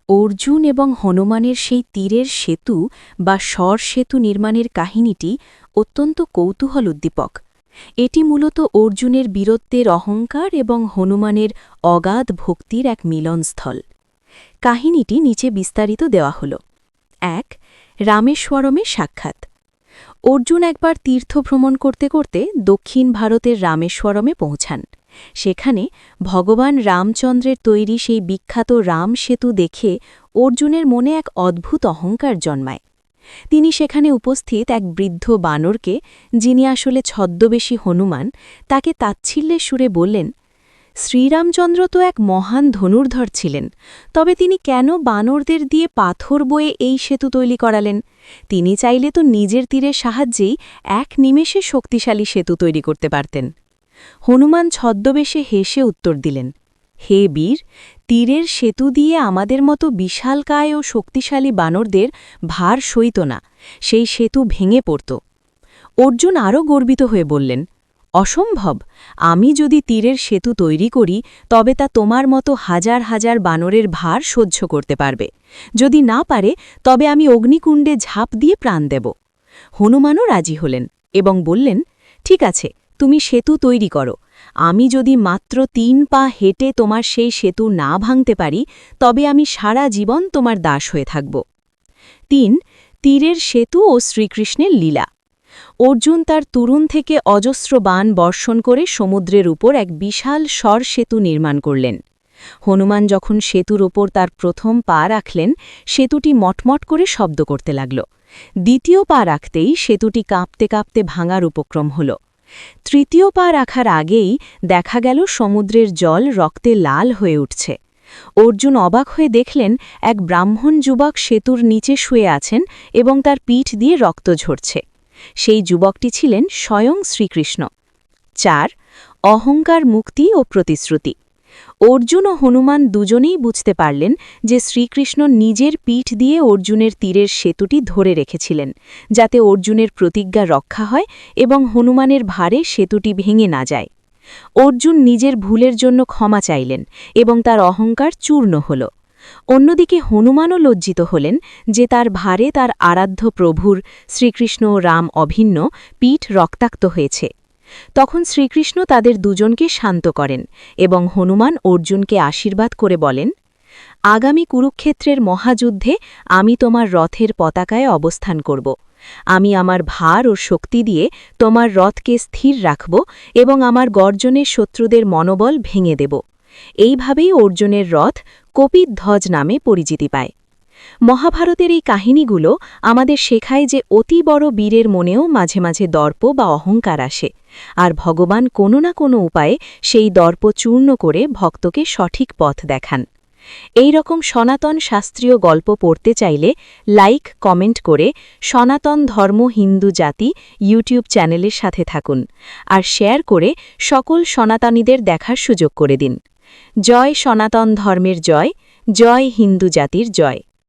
অর্জুন এবং হনুমানের সেই তীরের সেতু বা স্বর সেতু নির্মাণের কাহিনীটি অত্যন্ত কৌতূহল উদ্দীপক। এটি মূলত অর্জুনের বীরত্বের অহংকার এবং হনুমানের অগাধ ভক্তির এক মিলনস্থল। কাহিনীটি নিচে বিস্তারিত দেওয়া হল। ১. রামেশ্বরমে সাক্ষাৎ। অর্জুন একবার তীর্থভ্রমণ করতে করতে দক্ষিণ ভারতের রামেশ্বরমে পৌঁছান। সেখানে ভগবান রামচন্দ্রের তৈরি সেই বিখ্যাত রাম সেতু দেখে অর্জুনের মনে এক অদ্ভুত অহংকার জন্মায়। তিনি সেখানে উপস্থিত এক বৃদ্ধ বানরকে, যিনি আসলে ছদ্মবেশী হনুমান, তাকে তাচ্ছিল্যের সুরে বললেন, শ্রীরামচন্দ্র তো এক মহান ধনুর্ধর ছিলেন, তবে তিনি কেন বানরদের দিয়ে পাথর বয়ে এই সেতু তৈরি করালেন? তিনি চাইলে তো নিজের তীরের সাহায্যেই এক নিমেষে শক্তিশালী সেতু তৈরি করতে পারতেন। হনুমান ছদ্মবেশে হেসে উত্তর দিলেন, হে বীর, তীরের সেতু দিয়ে আমাদের মতো বিশালকায় ও শক্তিশালী বানরদের ভার সইত না, সেই সেতু ভেঙে পড়ত। অর্জুন আরও গর্বিত হয়ে বললেন, অসম্ভব! আমি যদি তীরের সেতু তৈরি করি তবে তা তোমার মতো হাজার হাজার বানরের ভার সহ্য করতে পারবে। যদি না পারে তবে আমি অগ্নিকুণ্ডে ঝাঁপ দিয়ে প্রাণ দেব। হনুমানও রাজি হলেন এবং বললেন, ঠিক আছে, তুমি সেতু তৈরি করো। আমি যদি মাত্র ৩ পা হেঁটে তোমার সেই সেতু না ভাঙতে পারি তবে আমি সারা জীবন তোমার দাস হয়ে থাকব। ৩. তীরের সেতু ও শ্রীকৃষ্ণের লীলা। অর্জুন তার তরুণ থেকে অজস্র বাণ বর্ষণ করে সমুদ্রের উপর এক বিশাল স্বর সেতু নির্মাণ করলেন। হনুমান যখন সেতুর ওপর তার প্রথম পা রাখলেন, সেতুটি মটমট করে শব্দ করতে লাগল। দ্বিতীয় পা রাখতেই সেতুটি কাঁপতে কাঁপতে ভাঙার উপক্রম হল। তৃতীয় পা রাখার আগেই দেখা গেল সমুদ্রের জল রক্তে লাল হয়ে উঠছে। অর্জুন অবাক হয়ে দেখলেন এক ব্রাহ্মণ যুবক সেতুর নিচে শুয়ে আছেন এবং তার পিঠ দিয়ে রক্ত ঝরছে। সেই যুবকটি ছিলেন স্বয়ং শ্রীকৃষ্ণ। ৪. অহংকার মুক্তি ও প্রতিশ্রুতি। অর্জুন ও হনুমান দুজনেই বুঝতে পারলেন যে শ্রীকৃষ্ণ নিজের পিঠ দিয়ে অর্জুনের তীরের সেতুটি ধরে রেখেছিলেন, যাতে অর্জুনের প্রতিজ্ঞা রক্ষা হয় এবং হনুমানের ভারে সেতুটি ভেঙে না যায়। অর্জুন নিজের ভুলের জন্য ক্ষমা চাইলেন এবং তার অহংকার চূর্ণ হল। অন্যদিকে হনুমানও লজ্জিত হলেন যে তার ভারে তার আরাধ্য প্রভুর, শ্রীকৃষ্ণ ও রাম অভিন্ন, পিঠ রক্তাক্ত হয়েছে। তখন শ্রীকৃষ্ণ তাদের দুজনকে শান্ত করেন এবং হনুমান অর্জুনকে আশীর্বাদ করে বলেন, আগামী কুরুক্ষেত্রের মহাযুদ্ধে আমি তোমার রথের পতাকায় অবস্থান করব। আমি আমার ভার ও শক্তি দিয়ে তোমার রথকে স্থির রাখব এবং আমার গর্জনে শত্রুদের মনোবল ভেঙে দেব। এইভাবেই অর্জুনের রথ কপিধ্বজ নামে পরিচিতি পায়। মহাভারতের এই কাহিনীগুলো আমাদের শেখায় যে অতি বড় বীরের মনেও মাঝে মাঝে দর্প বা অহংকার আসে, আর ভগবান কোনো না কোনো উপায়ে সেই দর্প চূর্ণ করে ভক্তকে সঠিক পথ দেখান। এই রকম সনাতন শাস্ত্রীয় গল্প পড়তে চাইলে লাইক, কমেন্ট করে সনাতন ধর্ম হিন্দু জাতি ইউটিউব চ্যানেলের সাথে থাকুন, আর শেয়ার করে সকল সনাতনীদের দেখার সুযোগ করে দিন। জয় সনাতন ধর্মের জয়, জয় হিন্দু জাতির জয়।